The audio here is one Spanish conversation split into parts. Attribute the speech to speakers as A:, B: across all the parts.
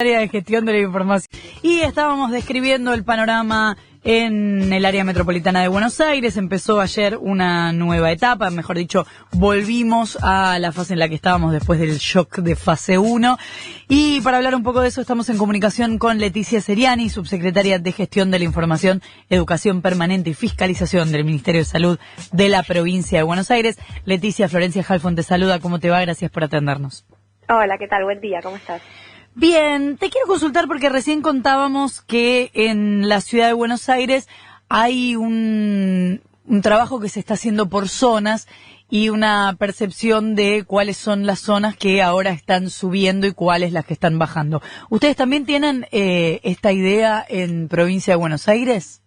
A: Área de gestión de la información. Y estábamos describiendo el panorama en el área metropolitana de Buenos Aires. Empezó ayer una nueva etapa, mejor dicho, volvimos a la fase en la que estábamos después del shock de fase 1. Y para hablar un poco de eso estamos en comunicación con Leticia Seriani, subsecretaria de Gestión de la Información, Educación Permanente y Fiscalización del Ministerio de Salud de la provincia de Buenos Aires. Leticia, Florencia Halfon te saluda, ¿cómo te va? Gracias por atendernos.
B: Hola, ¿qué tal? Buen día, ¿cómo estás?
A: Bien, te quiero consultar porque recién contábamos que en la ciudad de Buenos Aires hay un trabajo que se está haciendo por zonas y una percepción de cuáles son las zonas que ahora están subiendo y cuáles las que están bajando. ¿Ustedes también tienen esta idea en provincia de Buenos Aires?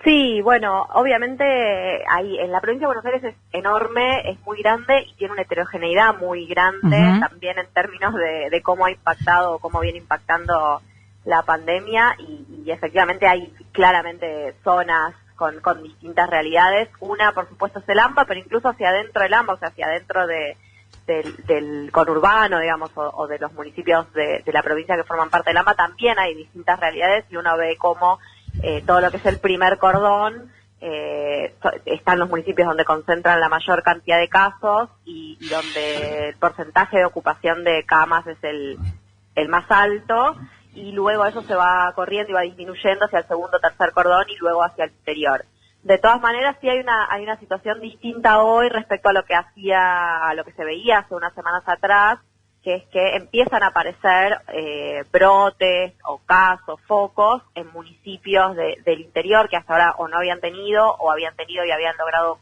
B: Sí, bueno, obviamente en la provincia de Buenos Aires es enorme, es muy grande y tiene una heterogeneidad muy grande, también en términos de cómo ha impactado, cómo viene impactando la pandemia y efectivamente hay claramente zonas con distintas realidades. Una, por supuesto, es el AMBA, pero incluso hacia adentro del AMBA, o sea, hacia adentro del conurbano, digamos, o de los municipios de la provincia que forman parte del AMBA, también hay distintas realidades y uno ve cómo todo lo que es el primer cordón, están los municipios donde concentran la mayor cantidad de casos y donde el porcentaje de ocupación de camas es el más alto, y luego eso se va corriendo y va disminuyendo hacia el segundo, tercer cordón y luego hacia el interior. De todas maneras, sí hay una situación distinta hoy respecto a lo que se veía hace unas semanas atrás, que es que empiezan a aparecer brotes o casos, focos en municipios del interior que hasta ahora o no habían tenido o habían tenido y habían logrado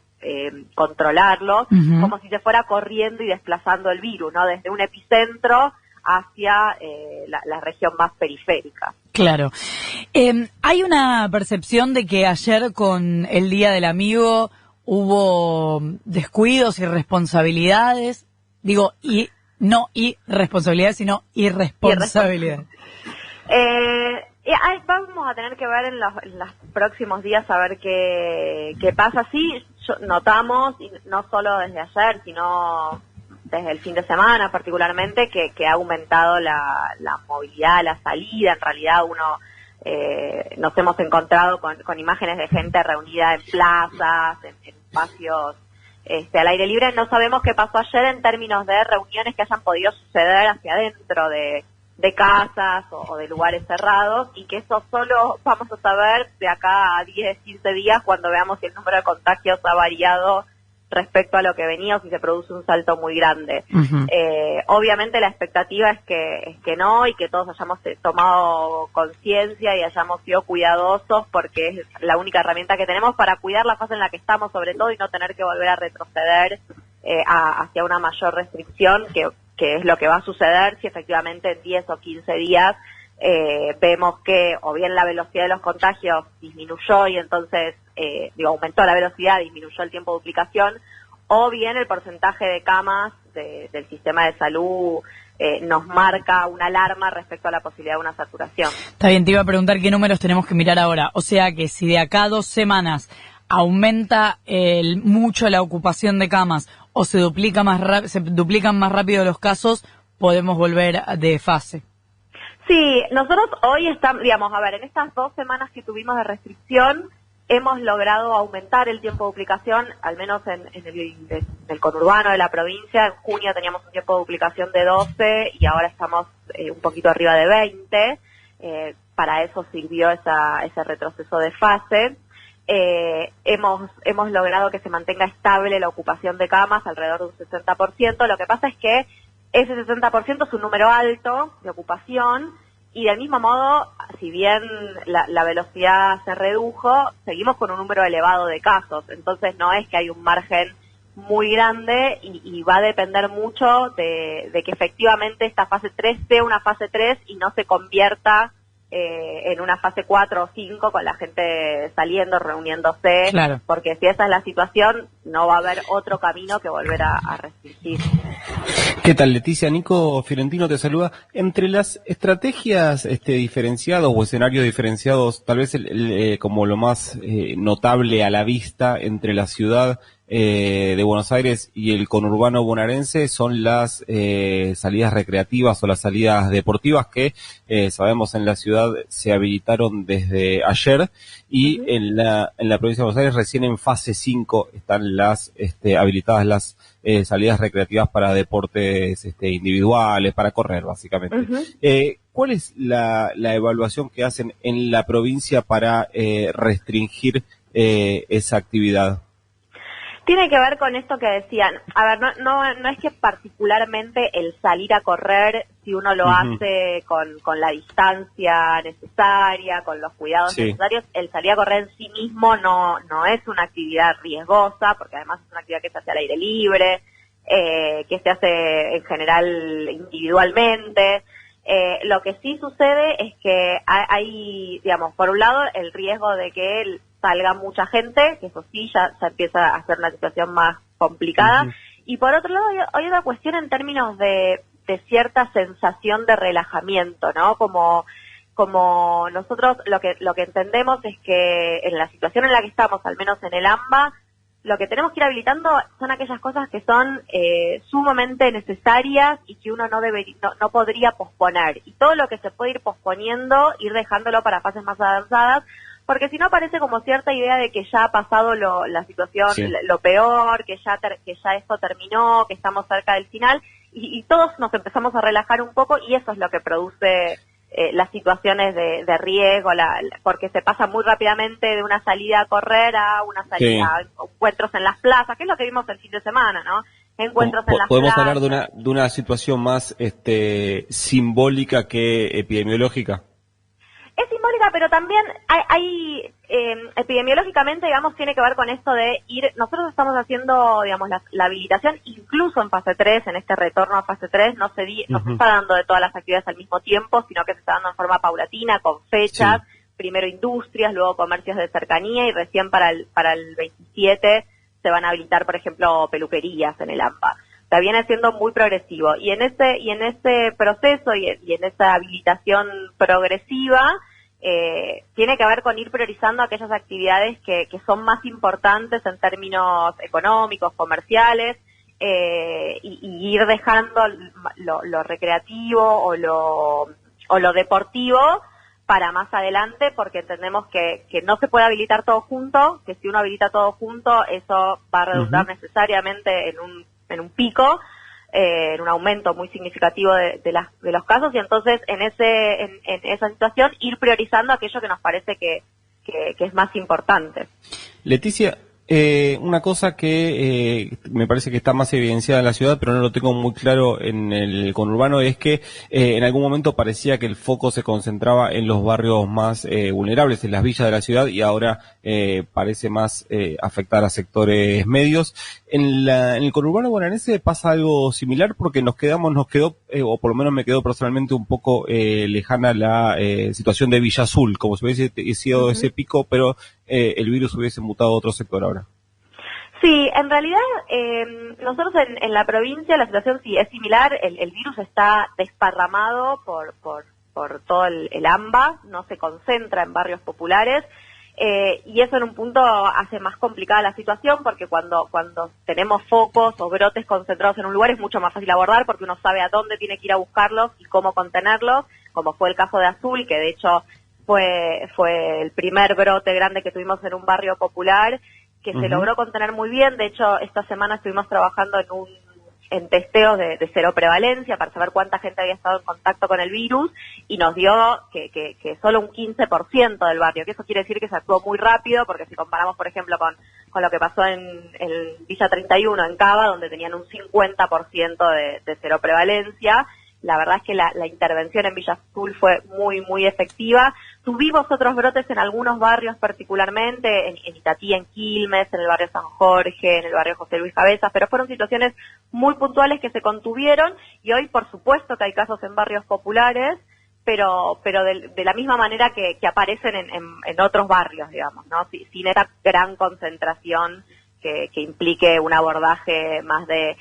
B: controlarlo, como si se fuera corriendo y desplazando el virus, ¿no? Desde un epicentro hacia la región más periférica.
A: Claro. Hay una percepción de que ayer con el Día del Amigo hubo descuidos y responsabilidades, no irresponsabilidad, sino irresponsabilidad.
B: Vamos a tener que ver en los próximos días a ver qué pasa. Sí, notamos, y no solo desde ayer, sino desde el fin de semana particularmente, que ha aumentado la movilidad, la salida. En realidad nos hemos encontrado con imágenes de gente reunida en plazas, en espacios al aire libre. No sabemos qué pasó ayer en términos de reuniones que hayan podido suceder hacia adentro de casas o de lugares cerrados, y que eso solo vamos a saber de acá a 10, 15 días cuando veamos si el número de contagios ha variado respecto a lo que venía o si se produce un salto muy grande. Obviamente la expectativa es que no, y que todos hayamos tomado conciencia y hayamos sido cuidadosos, porque es la única herramienta que tenemos para cuidar la fase en la que estamos, sobre todo, y no tener que volver a retroceder hacia una mayor restricción, que es lo que va a suceder si efectivamente en 10 o 15 días vemos que o bien la velocidad de los contagios disminuyó y entonces aumentó la velocidad, disminuyó el tiempo de duplicación, o bien el porcentaje de camas del sistema de salud nos marca una alarma respecto a la posibilidad de una saturación.
A: Está bien, te iba a preguntar qué números tenemos que mirar ahora. O sea que si de acá a 2 semanas aumenta mucho la ocupación de camas o se duplican más rápido los casos, podemos volver de fase.
B: Sí, nosotros hoy estamos, en estas 2 semanas que tuvimos de restricción, hemos logrado aumentar el tiempo de duplicación, al menos en el conurbano de la provincia. En junio teníamos un tiempo de duplicación de 12 y ahora estamos un poquito arriba de 20. Para eso sirvió ese retroceso de fase. Hemos logrado que se mantenga estable la ocupación de camas alrededor de un 60%. Lo que pasa es que ese 60% es un número alto de ocupación, y del mismo modo, si bien la velocidad se redujo, seguimos con un número elevado de casos. Entonces no es que hay un margen muy grande, y va a depender mucho de que efectivamente esta fase 3 sea una fase 3 y no se convierta en una fase 4 o 5 con la gente saliendo, reuniéndose.
A: Claro.
B: Porque si esa es la situación, no va a haber otro camino que volver a restringir.
C: ¿Qué tal, Leticia? Nico Fiorentino te saluda. Entre las estrategias diferenciadas o escenarios diferenciados, tal vez como lo más notable a la vista entre la ciudad de Buenos Aires y el conurbano bonaerense son las salidas recreativas o las salidas deportivas que sabemos en la ciudad se habilitaron desde ayer y en la provincia de Buenos Aires recién en fase 5 están las habilitadas las salidas recreativas para deportes individuales, para correr básicamente. ¿Cuál es la evaluación que hacen en la provincia para restringir esa actividad?
B: Tiene que ver con esto que decían. A ver, no es que particularmente el salir a correr, si uno lo hace con la distancia necesaria, con los cuidados necesarios, el salir a correr en sí mismo no es una actividad riesgosa, porque además es una actividad que se hace al aire libre, que se hace en general individualmente. Lo que sí sucede es que hay, digamos, por un lado, el riesgo de que salga mucha gente, que eso sí ya empieza a ser una situación más complicada, y por otro lado hay otra cuestión en términos de cierta sensación de relajamiento, ¿no? Como nosotros lo que entendemos es que en la situación en la que estamos, al menos en el AMBA, lo que tenemos que ir habilitando son aquellas cosas que son sumamente necesarias y que uno no podría posponer. Y todo lo que se puede ir posponiendo, ir dejándolo para fases más avanzadas, porque si no parece como cierta idea de que ya ha pasado la situación, lo peor, que ya esto terminó, que estamos cerca del final, y todos nos empezamos a relajar un poco, y eso es lo que produce las situaciones de riesgo, porque se pasa muy rápidamente de una salida a correr a una salida a encuentros en las plazas, que es lo que vimos el fin de semana, ¿no? Encuentros en las plazas.
C: ¿Podemos hablar de una situación más simbólica que epidemiológica?
B: Es simbólica, pero también hay epidemiológicamente, digamos, tiene que ver con esto de nosotros estamos haciendo, digamos, la habilitación, incluso en fase 3, en este retorno a fase 3, no se está dando de todas las actividades al mismo tiempo, sino que se está dando en forma paulatina, con fechas, primero industrias, luego comercios de cercanía, y recién para el 27 se van a habilitar, por ejemplo, peluquerías en el AMBA. O sea, viene siendo muy progresivo, y en ese proceso y en esa habilitación progresiva, tiene que ver con ir priorizando aquellas actividades que son más importantes en términos económicos, comerciales, y ir dejando lo recreativo o lo deportivo para más adelante, porque entendemos que no se puede habilitar todo junto, que si uno habilita todo junto, eso va a redundar necesariamente en un pico, en un aumento muy significativo de los casos, y entonces en esa situación ir priorizando aquello que nos parece que es más importante.
C: Leticia, una cosa que me parece que está más evidenciada en la ciudad, pero no lo tengo muy claro en el conurbano, es que en algún momento parecía que el foco se concentraba en los barrios más vulnerables, en las villas de la ciudad, y ahora parece más afectar a sectores medios. En el conurbano bonaerense pasa algo similar, porque nos quedó, o por lo menos me quedó personalmente un poco lejana la situación de Villa Azul, como si hubiese sido ese pico, pero el virus hubiese mutado a otro sector ahora.
B: Sí, en realidad nosotros en la provincia la situación sí es similar, el virus está desparramado por todo el AMBA, no se concentra en barrios populares, y eso en un punto hace más complicada la situación, porque cuando tenemos focos o brotes concentrados en un lugar es mucho más fácil abordar, porque uno sabe a dónde tiene que ir a buscarlos y cómo contenerlos, como fue el caso de Azul, que de hecho fue el primer brote grande que tuvimos en un barrio popular, que se logró contener muy bien. De hecho, esta semana estuvimos trabajando en testeos de cero prevalencia para saber cuánta gente había estado en contacto con el virus, y nos dio que solo un 15% del barrio, que eso quiere decir que se actuó muy rápido, porque si comparamos, por ejemplo, con lo que pasó en Villa 31, en Cava, donde tenían un 50% de cero prevalencia, la verdad es que la intervención en Villa Azul fue muy, muy efectiva. Tuvimos otros brotes en algunos barrios particularmente, en Itatí, en Quilmes, en el barrio San Jorge, en el barrio José Luis Cabezas, pero fueron situaciones muy puntuales que se contuvieron, y hoy por supuesto que hay casos en barrios populares, pero de la misma manera que aparecen en otros barrios, digamos, ¿no? Sin esa gran concentración que implique un abordaje más de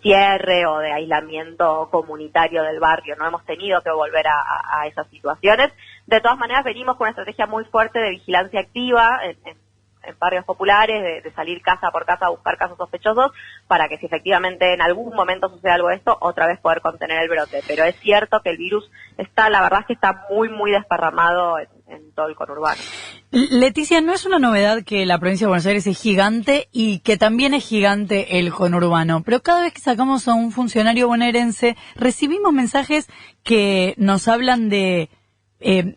B: cierre o de aislamiento comunitario del barrio. No hemos tenido que volver a esas situaciones. De todas maneras, venimos con una estrategia muy fuerte de vigilancia activa en barrios populares, de salir casa por casa a buscar casos sospechosos, para que si efectivamente en algún momento sucede algo de esto, otra vez poder contener el brote. Pero es cierto que el virus la verdad es que está muy, muy desparramado en todo el conurbano.
A: Leticia, ¿no es una novedad que la provincia de Buenos Aires es gigante y que también es gigante el conurbano? Pero cada vez que sacamos a un funcionario bonaerense, recibimos mensajes que nos hablan de que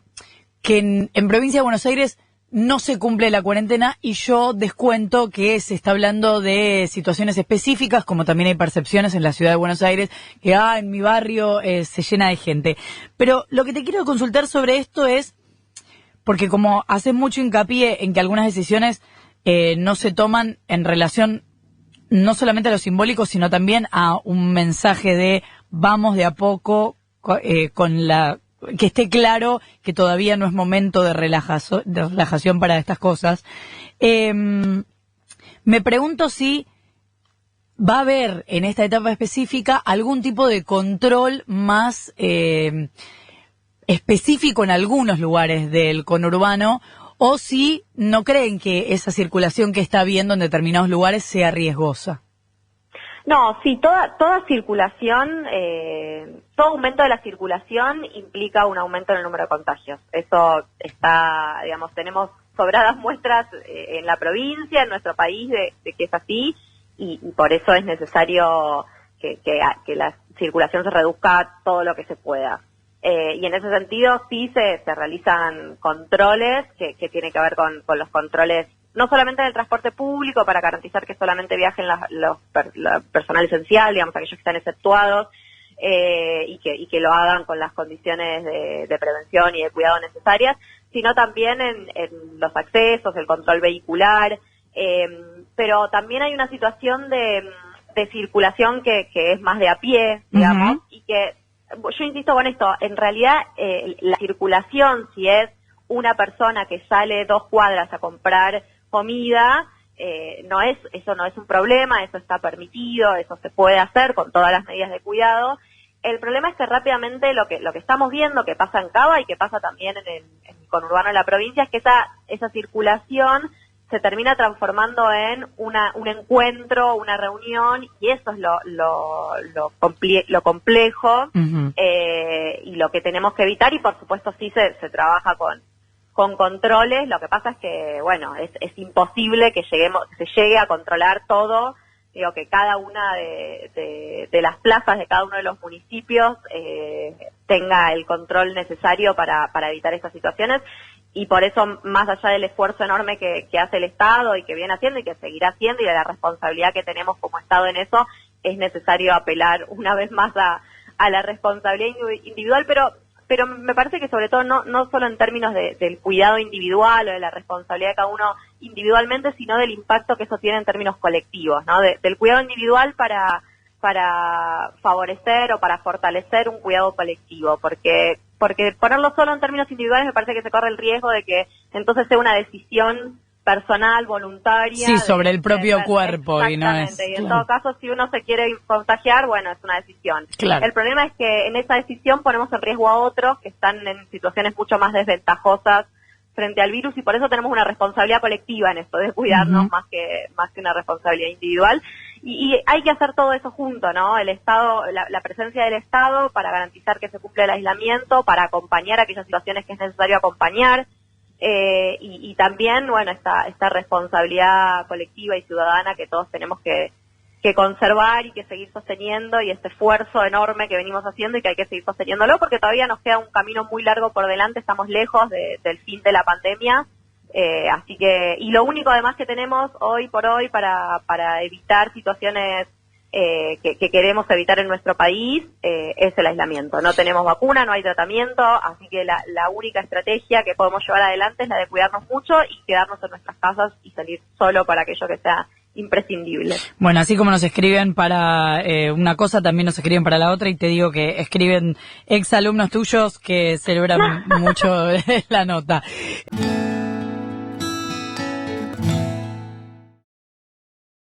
A: en provincia de Buenos Aires no se cumple la cuarentena, y yo descuento que se está hablando de situaciones específicas, como también hay percepciones en la ciudad de Buenos Aires, que en mi barrio se llena de gente. Pero lo que te quiero consultar sobre esto es, porque como hace mucho hincapié en que algunas decisiones no se toman en relación no solamente a lo simbólico, sino también a un mensaje de vamos de a poco, que esté claro que todavía no es momento de relajación para estas cosas. Me pregunto si va a haber en esta etapa específica algún tipo de control más específico en algunos lugares del conurbano, o si no creen que esa circulación que está habiendo en determinados lugares sea riesgosa.
B: No, sí, toda circulación, todo aumento de la circulación implica un aumento en el número de contagios. Eso está, digamos, tenemos sobradas muestras en la provincia, en nuestro país, de que es así, y por eso es necesario que la circulación se reduzca todo lo que se pueda. Y en ese sentido sí se realizan controles que tienen que ver con los controles, no solamente del transporte público, para garantizar que solamente viajen los personal esencial, digamos, aquellos que están exceptuados, y que lo hagan con las condiciones de prevención y de cuidado necesarias, sino también en los accesos, el control vehicular, pero también hay una situación de circulación que es más de a pie, digamos, y que yo insisto con esto, en realidad la circulación, si es una persona que sale 2 cuadras a comprar comida, eso no es un problema, eso está permitido, eso se puede hacer con todas las medidas de cuidado. El problema es que rápidamente lo que estamos viendo, que pasa en Cava y que pasa también en el conurbano de la provincia, es que esa circulación se termina transformando en un encuentro, una reunión, y eso es lo complejo, y lo que tenemos que evitar, y por supuesto sí se trabaja con controles. Lo que pasa es que, bueno, es imposible que se llegue a controlar todo. Digo, que cada una de las plazas de cada uno de los municipios tenga el control necesario para evitar estas situaciones. Y por eso, más allá del esfuerzo enorme que hace el Estado y que viene haciendo y que seguirá haciendo, y de la responsabilidad que tenemos como Estado en eso, es necesario apelar una vez más a la responsabilidad individual, pero me parece que sobre todo no solo en términos del cuidado individual o de la responsabilidad de cada uno individualmente, sino del impacto que eso tiene en términos colectivos, ¿no? Del cuidado individual para favorecer o para fortalecer un cuidado colectivo, porque ponerlo solo en términos individuales me parece que se corre el riesgo de que entonces sea una decisión personal, voluntaria.
A: Sí, sobre el propio cuerpo.
B: Exactamente, y en todo caso, si uno se quiere contagiar, bueno, es una decisión.
A: Claro.
B: El problema es que en esa decisión ponemos en riesgo a otros que están en situaciones mucho más desventajosas frente al virus, y por eso tenemos una responsabilidad colectiva en esto, de cuidarnos más que una responsabilidad individual. Y hay que hacer todo eso junto, ¿no? El Estado, la presencia del Estado para garantizar que se cumple el aislamiento, para acompañar aquellas situaciones que es necesario acompañar, y también, bueno, esta responsabilidad colectiva y ciudadana que todos tenemos que conservar y que seguir sosteniendo, y este esfuerzo enorme que venimos haciendo y que hay que seguir sosteniéndolo, porque todavía nos queda un camino muy largo por delante, estamos lejos del fin de la pandemia. Así que, y lo único además que tenemos hoy por hoy para evitar situaciones que queremos evitar en nuestro país es el aislamiento. No tenemos vacuna, no hay tratamiento, así que la única estrategia que podemos llevar adelante es la de cuidarnos mucho y quedarnos en nuestras casas y salir solo para aquello que sea imprescindible.
A: Bueno, así como nos escriben para una cosa, también nos escriben para la otra, y te digo que escriben exalumnos tuyos que celebran mucho la nota.